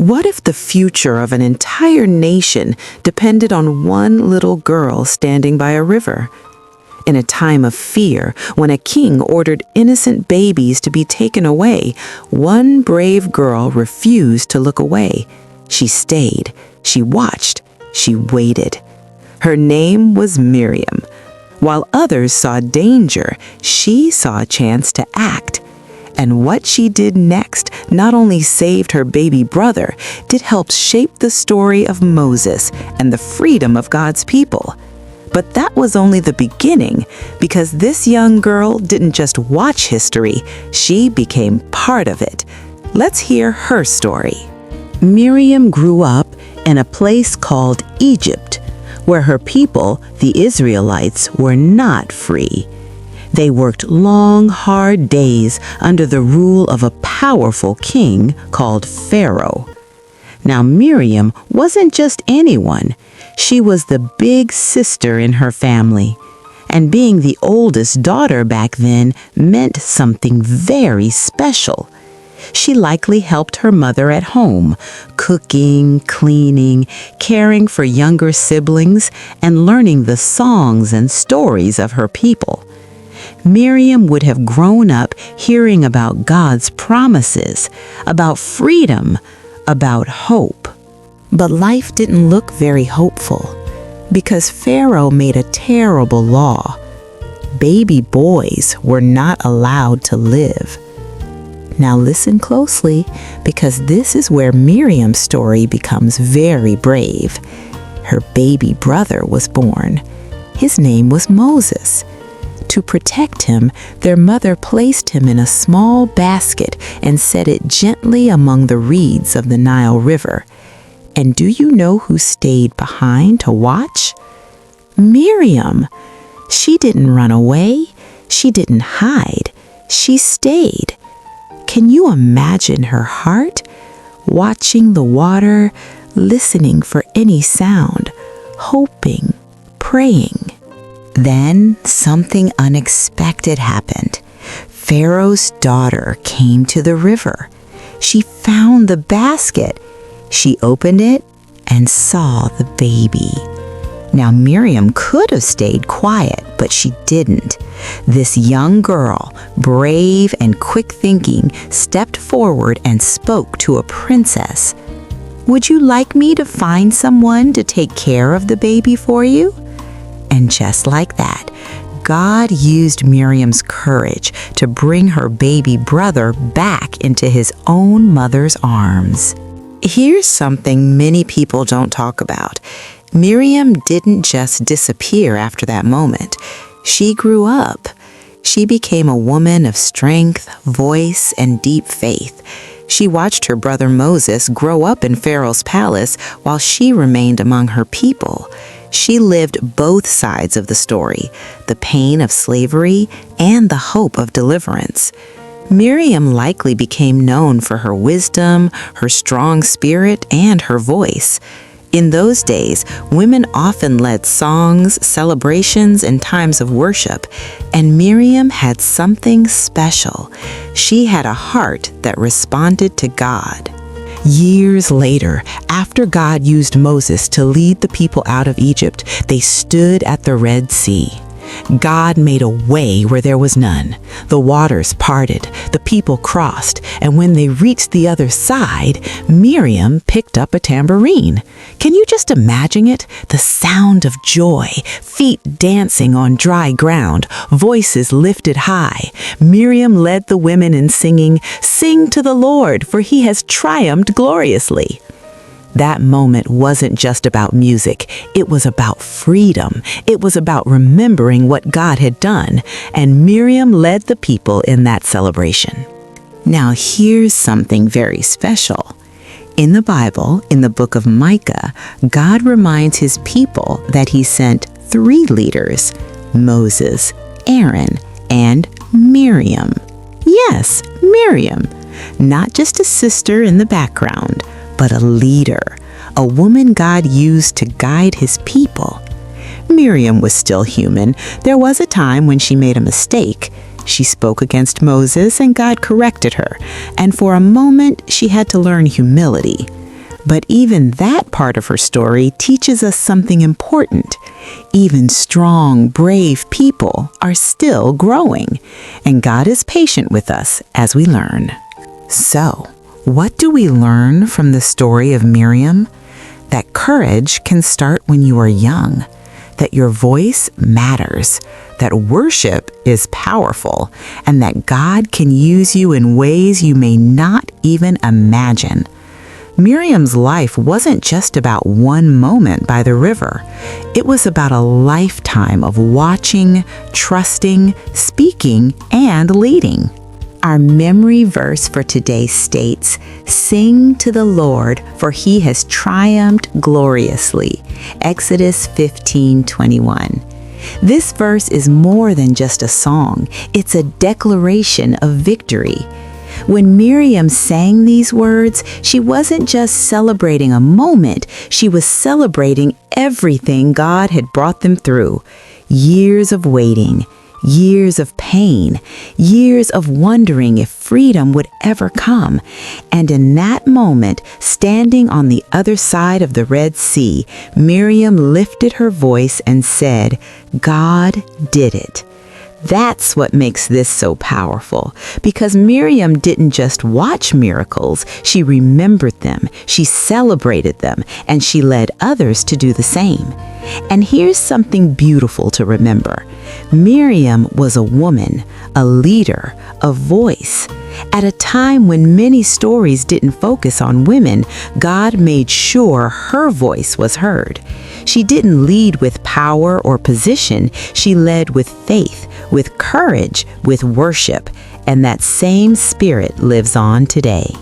What if the future of an entire nation depended on one little girl standing by a river? In a time of fear, when a king ordered innocent babies to be taken away, one brave girl refused to look away. She stayed, she watched, she waited. Her name was Miriam. While others saw danger, she saw a chance to act. And what she did next not only saved her baby brother, it helped shape the story of Moses and the freedom of God's people. But that was only the beginning, because this young girl didn't just watch history, she became part of it. Let's hear her story. Miriam grew up in a place called Egypt, where her people, the Israelites, were not free. They worked long, hard days under the rule of a powerful king called Pharaoh. Now, Miriam wasn't just anyone. She was the big sister in her family. And being the oldest daughter back then meant something very special. She likely helped her mother at home, cooking, cleaning, caring for younger siblings, and learning the songs and stories of her people. Miriam would have grown up hearing about God's promises, about freedom, about hope. But life didn't look very hopeful, because Pharaoh made a terrible law. Baby boys were not allowed to live. Now listen closely, because this is where Miriam's story becomes very brave. Her baby brother was born. His name was Moses. To protect him, their mother placed him in a small basket and set it gently among the reeds of the Nile River. And do you know who stayed behind to watch? Miriam. She didn't run away. She didn't hide. She stayed. Can you imagine her heart? Watching the water, listening for any sound, hoping, praying. Then something unexpected happened. Pharaoh's daughter came to the river. She found the basket. She opened it and saw the baby. Now, Miriam could have stayed quiet, but she didn't. This young girl, brave and quick-thinking, stepped forward and spoke to a princess. "Would you like me to find someone to take care of the baby for you?" And just like that, God used Miriam's courage to bring her baby brother back into his own mother's arms. Here's something many people don't talk about. Miriam didn't just disappear after that moment. She grew up. She became a woman of strength, voice, and deep faith. She watched her brother Moses grow up in Pharaoh's palace while she remained among her people. She lived both sides of the story, the pain of slavery and the hope of deliverance. Miriam likely became known for her wisdom, her strong spirit, and her voice. In those days, women often led songs, celebrations, and times of worship, and Miriam had something special. She had a heart that responded to God. Years later, after God used Moses to lead the people out of Egypt, they stood at the Red Sea. God made a way where there was none. The waters parted, the people crossed, and when they reached the other side, Miriam picked up a tambourine. Can you just imagine it? The sound of joy, feet dancing on dry ground, voices lifted high. Miriam led the women in singing, "Sing to the Lord, for he has triumphed gloriously." That moment wasn't just about music. It was about freedom. It was about remembering what God had done, and Miriam led the people in that celebration. Now here's something very special. In the Bible, in the book of Micah, God reminds his people that he sent 3 leaders, Moses, Aaron, and Miriam. Yes, Miriam. Not just a sister in the background, but a leader, a woman God used to guide his people. Miriam was still human. There was a time when she made a mistake. She spoke against Moses and God corrected her, and for a moment she had to learn humility. But even that part of her story teaches us something important. Even strong, brave people are still growing, and God is patient with us as we learn. So, what do we learn from the story of Miriam? That courage can start when you are young, that your voice matters, that worship is powerful, and that God can use you in ways you may not even imagine. Miriam's life wasn't just about one moment by the river. It was about a lifetime of watching, trusting, speaking, and leading. Our memory verse for today states, "Sing to the Lord, for he has triumphed gloriously." Exodus 15:21. This verse is more than just a song. It's a declaration of victory. When Miriam sang these words, she wasn't just celebrating a moment, she was celebrating everything God had brought them through. Years of waiting, years of pain, years of wondering if freedom would ever come. And in that moment, standing on the other side of the Red Sea, Miriam lifted her voice and said, "God did it." That's what makes this so powerful, because Miriam didn't just watch miracles, she remembered them, she celebrated them, and she led others to do the same. And here's something beautiful to remember. Miriam was a woman, a leader, a voice. At a time when many stories didn't focus on women, God made sure her voice was heard. She didn't lead with power or position, she led with faith, with courage, with worship, and that same spirit lives on today.